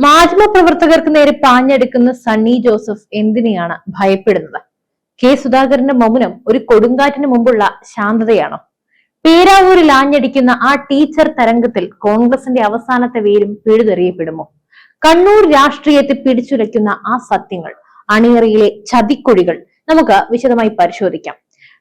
മാധ്യമപ്രവർത്തകർക്ക് നേരെ പാഞ്ഞെടുക്കുന്ന സണ്ണി ജോസഫ് എന്തിനെയാണ് ഭയപ്പെടുന്നത്? കെ സുധാകരന്റെ മൗനം ഒരു കൊടുങ്കാറ്റിന് മുമ്പുള്ള ശാന്തതയാണോ? പേരാവൂരിൽ ആഞ്ഞടിക്കുന്ന ആ ടീച്ചർ തരംഗത്തിൽ കോൺഗ്രസിന്റെ അവസാനത്തെ വേരും പിഴുതെറിയപ്പെടുമോ? കണ്ണൂർ രാഷ്ട്രീയത്തെ പിടിച്ചുലയ്ക്കുന്ന ആ സത്യങ്ങൾ, അണിയറയിലെ ചതിക്കുഴികൾ നമുക്ക് വിശദമായി പരിശോധിക്കാം.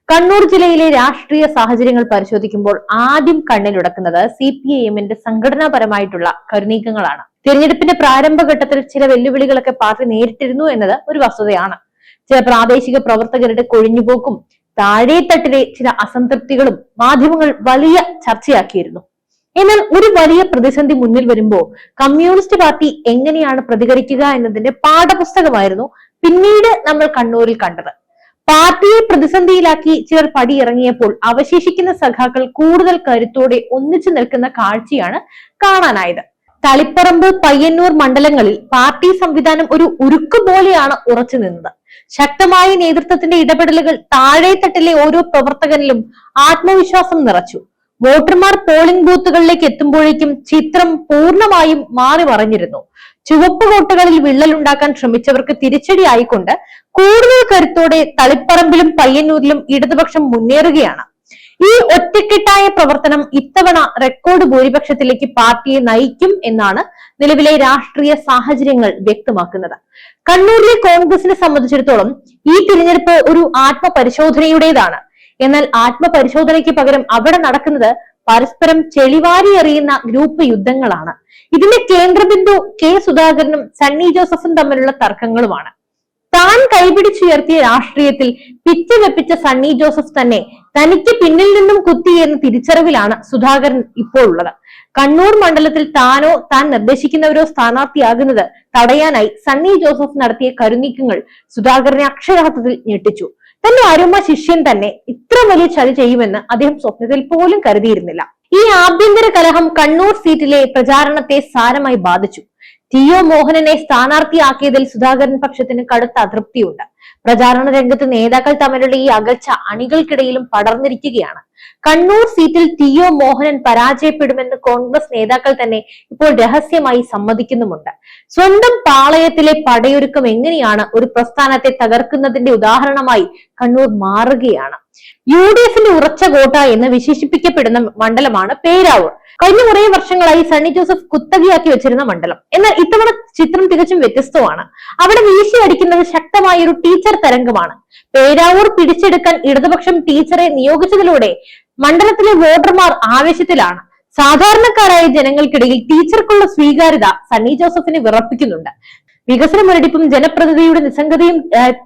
കണ്ണൂർ ജില്ലയിലെ രാഷ്ട്രീയ സാഹചര്യങ്ങൾ പരിശോധിക്കുമ്പോൾ ആദ്യം കണ്ണിലുടക്കുന്നത് CPIM-ന്റെ സംഘടനാപരമായിട്ടുള്ള കരുനീക്കങ്ങളാണ്. തിരഞ്ഞെടുപ്പിന്റെ പ്രാരംഭഘട്ടത്തിൽ ചില വെല്ലുവിളികളൊക്കെ പാർട്ടി നേരിട്ടിരുന്നു എന്നത് ഒരു വസ്തുതയാണ്. ചില പ്രാദേശിക പ്രവർത്തകരുടെ കൊഴിഞ്ഞുപോക്കും താഴെത്തട്ടിലെ ചില അസംതൃപ്തികളും മാധ്യമങ്ങൾ വലിയ ചർച്ചയാക്കിയിരുന്നു. എന്നാൽ ഒരു വലിയ പ്രതിസന്ധി മുന്നിൽ വരുമ്പോൾ കമ്മ്യൂണിസ്റ്റ് പാർട്ടി എങ്ങനെയാണ് പ്രതികരിക്കുക എന്നതിന്റെ പാഠപുസ്തകമായിരുന്നു പിന്നീട് നമ്മൾ കണ്ണൂരിൽ കണ്ടത്. പാർട്ടിയെ പ്രതിസന്ധിയിലാക്കി ചിലർ പടിയിറങ്ങിയപ്പോൾ അവശേഷിക്കുന്ന സഖാക്കൾ കൂടുതൽ കരുത്തോടെ ഒന്നിച്ചു നിൽക്കുന്ന കാഴ്ചയാണ് കാണാനായത്. തളിപ്പറമ്പ്, പയ്യന്നൂർ മണ്ഡലങ്ങളിൽ പാർട്ടി സംവിധാനം ഒരു ഉരുക്ക് പോലെയാണ് ഉറച്ചു നിന്നത്. ശക്തമായ നേതൃത്വത്തിന്റെ ഇടപെടലുകൾ താഴെത്തട്ടിലെ ഓരോ പ്രവർത്തകനിലും ആത്മവിശ്വാസം നിറച്ചു. വോട്ടർമാർ പോളിംഗ് ബൂത്തുകളിലേക്ക് എത്തുമ്പോഴേക്കും ചിത്രം പൂർണ്ണമായും മാറി മറിഞ്ഞിരുന്നു. ചുവപ്പ് വോട്ടുകളിൽ വിള്ളലുണ്ടാക്കാൻ ശ്രമിച്ചവർക്ക് തിരിച്ചടി ആയിക്കൊണ്ട് കൂടുതൽ കരുത്തോടെ തളിപ്പറമ്പിലും പയ്യന്നൂരിലും ഇടതുപക്ഷം മുന്നേറുകയാണ്. ഈ ഒറ്റക്കെട്ടായ പ്രവർത്തനം ഇത്തവണ റെക്കോർഡ് ഭൂരിപക്ഷത്തിലേക്ക് പാർട്ടിയെ നയിക്കും എന്നാണ് നിലവിലെ രാഷ്ട്രീയ സാഹചര്യങ്ങൾ വ്യക്തമാക്കുന്നത്. കണ്ണൂരിലെ കോൺഗ്രസിനെ സംബന്ധിച്ചിടത്തോളം ഈ തിരഞ്ഞെടുപ്പ് ഒരു ആത്മപരിശോധനയുടേതാണ്. എന്നാൽ ആത്മപരിശോധനയ്ക്ക് പകരം അവിടെ നടക്കുന്നത് പരസ്പരം ചെളിവാരി എറിയുന്ന ഗ്രൂപ്പ് യുദ്ധങ്ങളാണ്. ഇതിന്റെ കേന്ദ്രബിന്ദു കെ സുധാകരനും സണ്ണി ജോസഫും തമ്മിലുള്ള തർക്കങ്ങളുമാണ്. താൻ കൈപിടിച്ചുയർത്തിയ രാഷ്ട്രീയത്തിൽ പിച്ച് വെപ്പിച്ച സണ്ണി ജോസഫ് തന്നെ തനിക്ക് പിന്നിൽ നിന്നും കുത്തി എന്ന തിരിച്ചറിവിലാണ് സുധാകരൻ ഇപ്പോൾ ഉള്ളത്. കണ്ണൂർ മണ്ഡലത്തിൽ താനോ താൻ നിർദ്ദേശിക്കുന്നവരോ സ്ഥാനാർത്ഥിയാകുന്നത് തടയാനായി സണ്ണി ജോസഫ് നടത്തിയ കരുനീക്കങ്ങൾ സുധാകരനെ അക്ഷരാർത്ഥത്തിൽ ഞെട്ടിച്ചു. തന്റെ അരുമ ശിഷ്യൻ തന്നെ ഇത്ര വലിയ ചതി ചെയ്യുമെന്ന് അദ്ദേഹം സ്വപ്നത്തിൽ പോലും കരുതിയിരുന്നില്ല. ഈ ആഭ്യന്തര കലഹം കണ്ണൂർ സീറ്റിലെ പ്രചാരണത്തെ സാരമായി ബാധിച്ചു. TO മോഹനനെ സ്ഥാനാർത്ഥിയാക്കിയതിൽ സുധാകരൻ പക്ഷത്തിന് കടുത്ത അതൃപ്തിയുണ്ട്. പ്രചാരണ രംഗത്ത് നേതാക്കൾ തമ്മിലുള്ള ഈ അകൽച്ച അണികൾക്കിടയിലും പടർന്നിരിക്കുകയാണ്. കണ്ണൂർ സീറ്റിൽ TO മോഹനൻ പരാജയപ്പെടുമെന്ന് കോൺഗ്രസ് നേതാക്കൾ തന്നെ ഇപ്പോൾ രഹസ്യമായി സമ്മതിക്കുന്നുമുണ്ട്. സ്വന്തം പാളയത്തിലെ പടയൊരുക്കം എങ്ങനെയാണ് ഒരു പ്രസ്ഥാനത്തെ തകർക്കുന്നതിന്റെ ഉദാഹരണമായി കണ്ണൂർ മാറുകയാണ്. UDF-ന്റെ ഉറച്ച കോട്ട എന്ന് വിശേഷിപ്പിക്കപ്പെടുന്ന മണ്ഡലമാണ് പേരാവൂർ. കഴിഞ്ഞ കുറേ വർഷങ്ങളായി സണ്ണി ജോസഫ് കുത്തകയാക്കി വെച്ചിരുന്ന മണ്ഡലം. എന്നാൽ ഇത്തവണ ചിത്രം തികച്ചും വ്യത്യസ്തമാണ്. അവിടെ വീശിയടിക്കുന്നത് ശക്തമായ ഒരു ടീച്ചർ തരംഗമാണ്. പേരാവൂർ പിടിച്ചെടുക്കാൻ ഇടതുപക്ഷം ടീച്ചറെ നിയോഗിച്ചതിലൂടെ മണ്ഡലത്തിലെ വോട്ടർമാർ ആവേശത്തിലാണ്. സാധാരണക്കാരായ ജനങ്ങൾക്കിടയിൽ ടീച്ചർക്കുള്ള സ്വീകാര്യത സണ്ണി ജോസഫിനെ വിറപ്പിക്കുന്നുണ്ട്. വികസന മുരടിപ്പും ജനപ്രതിനിധിയുടെ നിസ്സംഗതയും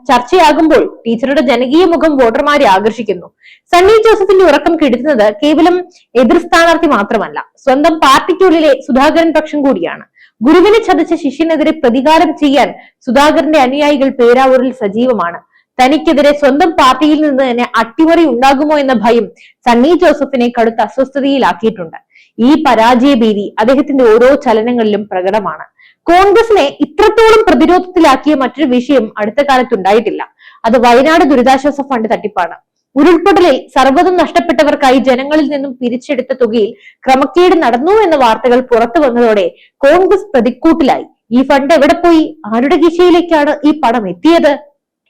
ചർച്ചയാകുമ്പോൾ ടീച്ചറുടെ ജനകീയ മുഖം വോട്ടർമാരെ ആകർഷിക്കുന്നു. സണ്ണി ജോസഫിന്റെ ഉറക്കം കെടുത്തുന്നത് കേവലം എതിർ സ്ഥാനാർത്ഥി മാത്രമല്ല, സ്വന്തം പാർട്ടിക്കുള്ളിലെ സുധാകരൻ പക്ഷം കൂടിയാണ്. ഗുരുവിനെ ചതച്ച ശിഷ്യനെതിരെ പ്രതികാരം ചെയ്യാൻ സുധാകരന്റെ അനുയായികൾ പേരാവൂരിൽ സജീവമാണ്. തനിക്കെതിരെ സ്വന്തം പാർട്ടിയിൽ നിന്ന് തന്നെ അട്ടിമറി ഉണ്ടാകുമോ എന്ന ഭയം സണ്ണി ജോസഫിനെ കടുത്ത അസ്വസ്ഥതയിലാക്കിയിട്ടുണ്ട്. ഈ പരാജയ ഭീതി അദ്ദേഹത്തിന്റെ ഓരോ ചലനങ്ങളിലും പ്രകടമാണ്. കോൺഗ്രസിനെ ഇത്രത്തോളം പ്രതിരോധത്തിലാക്കിയ മറ്റൊരു വിഷയം അടുത്ത കാലത്തുണ്ടായിട്ടില്ല. അത് വയനാട് ദുരിതാശ്വാസ ഫണ്ട് തട്ടിപ്പാണ്. ഉരുൾപൊട്ടലിൽ സർവ്വതും നഷ്ടപ്പെട്ടവർക്കായി ജനങ്ങളിൽ നിന്നും പിരിച്ചെടുത്ത തുകയിൽ ക്രമക്കേട് നടന്നു എന്ന വാർത്തകൾ പുറത്തു വന്നതോടെ കോൺഗ്രസ് പ്രതിക്കൂട്ടിലായി. ഈ ഫണ്ട് എവിടെ പോയി? ആരുടെ കിശയിലേക്കാണ് ഈ പണം എത്തിയത്?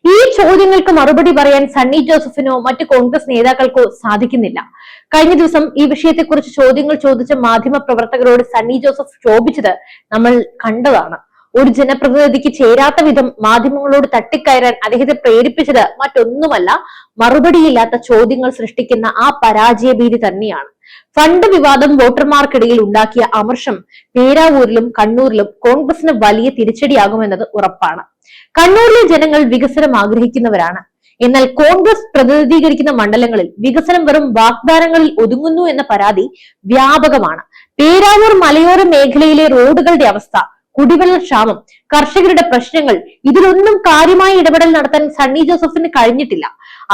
ഈ ചോദ്യങ്ങൾക്ക് മറുപടി പറയാൻ സണ്ണി ജോസഫിനോ മറ്റു കോൺഗ്രസ് നേതാക്കൾക്കോ സാധിക്കുന്നില്ല. കഴിഞ്ഞ ദിവസം ഈ വിഷയത്തെക്കുറിച്ച് ചോദ്യങ്ങൾ ചോദിച്ച മാധ്യമ പ്രവർത്തകരോട് സണ്ണി ജോസഫ് ക്ഷോഭിച്ചത് നമ്മൾ കണ്ടതാണ്. ഒരു ജനപ്രതിനിധിക്ക് ചേരാത്ത വിധം മാധ്യമങ്ങളോട് തട്ടിക്കയറാൻ അദ്ദേഹത്തെ പ്രേരിപ്പിച്ചത് മറ്റൊന്നുമല്ല, മറുപടിയില്ലാത്ത ചോദ്യങ്ങൾ സൃഷ്ടിക്കുന്ന ആ പരാജയഭീതി തന്നെയാണ്. ഫണ്ട് വിവാദം വോട്ടർമാർക്കിടയിൽ ഉണ്ടാക്കിയ അമർഷം പേരാവൂരിലും കണ്ണൂരിലും കോൺഗ്രസിന് വലിയ തിരിച്ചടിയാകുമെന്നത് ഉറപ്പാണ്. കണ്ണൂരിലെ ജനങ്ങൾ വികസനം ആഗ്രഹിക്കുന്നവരാണ്. എന്നാൽ കോൺഗ്രസ് പ്രതിനിധീകരിക്കുന്ന മണ്ഡലങ്ങളിൽ വികസനം വെറും വാഗ്ദാനങ്ങളിൽ ഒതുങ്ങുന്നു എന്ന പരാതി വ്യാപകമാണ്. പേരാവൂർ മലയോര മേഖലയിലെ റോഡുകളുടെ അവസ്ഥ, കുടിവെള്ള ക്ഷാമം, കർഷകരുടെ പ്രശ്നങ്ങൾ, ഇതിലൊന്നും കാര്യമായ ഇടപെടൽ നടത്താൻ സണ്ണി ജോസഫിന് കഴിഞ്ഞിട്ടില്ല.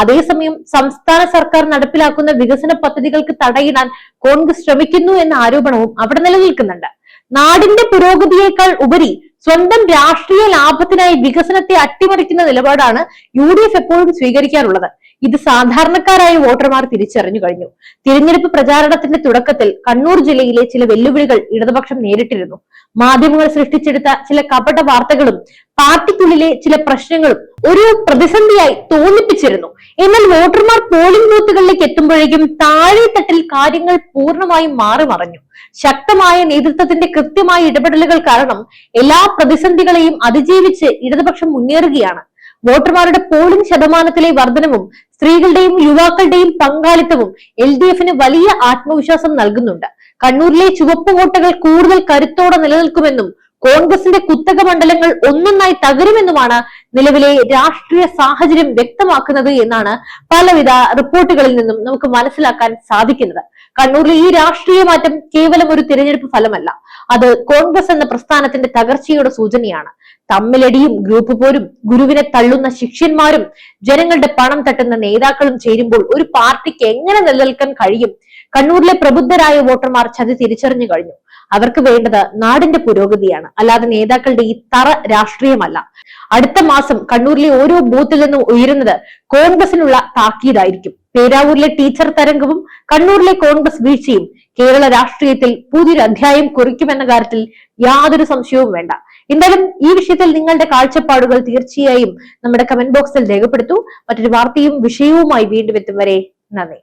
അതേസമയം സംസ്ഥാന സർക്കാർ നടപ്പിലാക്കുന്ന വികസന പദ്ധതികൾക്ക് തടയിടാൻ കോൺഗ്രസ് ശ്രമിക്കുന്നു എന്ന ആരോപണവും അവിടെ നിലനിൽക്കുന്നുണ്ട്. നാടിന്റെ പുരോഗതിയേക്കാൾ ഉപരി സ്വന്തം രാഷ്ട്രീയ ലാഭത്തിനായി വികസനത്തെ അട്ടിമറിക്കുന്ന നിലപാടാണ് UDF എപ്പോഴും സ്വീകരിക്കാറുള്ളത്. ഇത് സാധാരണക്കാരായ വോട്ടർമാർ തിരിച്ചറിഞ്ഞു കഴിഞ്ഞു. തിരഞ്ഞെടുപ്പ് പ്രചാരണത്തിന്റെ തുടക്കത്തിൽ കണ്ണൂർ ജില്ലയിലെ ചില വെല്ലുവിളികൾ ഇടതുപക്ഷം നേരിട്ടിരുന്നു. മാധ്യമങ്ങൾ സൃഷ്ടിച്ചെടുത്ത ചില കപട വാർത്തകളും പാർട്ടിക്കുള്ളിലെ ചില പ്രശ്നങ്ങളും ഒരു പ്രതിസന്ധിയായി തോന്നിപ്പിച്ചിരുന്നു. എന്നാൽ വോട്ടർമാർ പോളിംഗ് ബൂത്തുകളിലേക്ക് എത്തുമ്പോഴേക്കും താഴെത്തട്ടിൽ കാര്യങ്ങൾ പൂർണ്ണമായും മാറി മറഞ്ഞു. ശക്തമായ നേതൃത്വത്തിന്റെ കൃത്യമായ ഇടപെടലുകൾ കാരണം എല്ലാ പ്രതിസന്ധികളെയും അതിജീവിച്ച് ഇടതുപക്ഷം മുന്നേറുകയാണ്. വോട്ടർമാരുടെ പോളിംഗ് ശതമാനത്തിലെ വർധനവും സ്ത്രീകളുടെയും യുവാക്കളുടെയും പങ്കാളിത്തവും LDFന് വലിയ ആത്മവിശ്വാസം നൽകുന്നുണ്ട്. കണ്ണൂരിലെ ചുവപ്പ് വോട്ടുകൾ കൂടുതൽ കരുത്തോടെ നിലനിൽക്കുമെന്നും കോൺഗ്രസിന്റെ കുത്തക മണ്ഡലങ്ങൾ ഒന്നൊന്നായി തകരുമെന്നുമാണ് നിലവിലെ രാഷ്ട്രീയ സാഹചര്യം വ്യക്തമാക്കുന്നത് എന്നാണ് പലവിധ റിപ്പോർട്ടുകളിൽ നിന്നും നമുക്ക് മനസ്സിലാക്കാൻ സാധിക്കുന്നത്. കണ്ണൂരിലെ ഈ രാഷ്ട്രീയ മാറ്റം കേവലം ഒരു തിരഞ്ഞെടുപ്പ് ഫലമല്ല, അത് കോൺഗ്രസ് എന്ന പ്രസ്ഥാനത്തിന്റെ തകർച്ചയുടെ സൂചനയാണ്. തമ്മിലടിയും ഗ്രൂപ്പ് പോരും ഗുരുവിനെ തള്ളുന്ന ശിഷ്യന്മാരും ജനങ്ങളുടെ പണം തട്ടുന്ന നേതാക്കളും ചേരുമ്പോൾ ഒരു പാർട്ടിക്ക് എങ്ങനെ നിലനിൽക്കാൻ കഴിയും? കണ്ണൂരിലെ പ്രബുദ്ധരായ വോട്ടർമാർ ചതി തിരിച്ചറിഞ്ഞു കഴിഞ്ഞു. അവർക്ക് വേണ്ടത് നാടിന്റെ പുരോഗതിയാണ്, അല്ലാതെ നേതാക്കളുടെ ഈ തറ രാഷ്ട്രീയമല്ല. അടുത്ത മാസം കണ്ണൂരിലെ ഓരോ ബൂത്തിൽ നിന്നും ഉയരുന്നത് കോൺഗ്രസിനുള്ള താക്കീതായിരിക്കും. പേരാവൂരിലെ ടീച്ചർ തരംഗവും കണ്ണൂരിലെ കോൺഗ്രസ് വീഴ്ചയും കേരള രാഷ്ട്രീയത്തിൽ പുതിയൊരു അധ്യായം കുറിക്കുമെന്ന കാര്യത്തിൽ യാതൊരു സംശയവും വേണ്ട. എന്തായാലും ഈ വിഷയത്തിൽ നിങ്ങളുടെ കാഴ്ചപ്പാടുകൾ തീർച്ചയായും നമ്മുടെ കമന്റ് ബോക്സിൽ രേഖപ്പെടുത്തൂ. മറ്റൊരു വാർത്തയും വിഷയവുമായി വീണ്ടും എത്തും വരെ നന്ദി.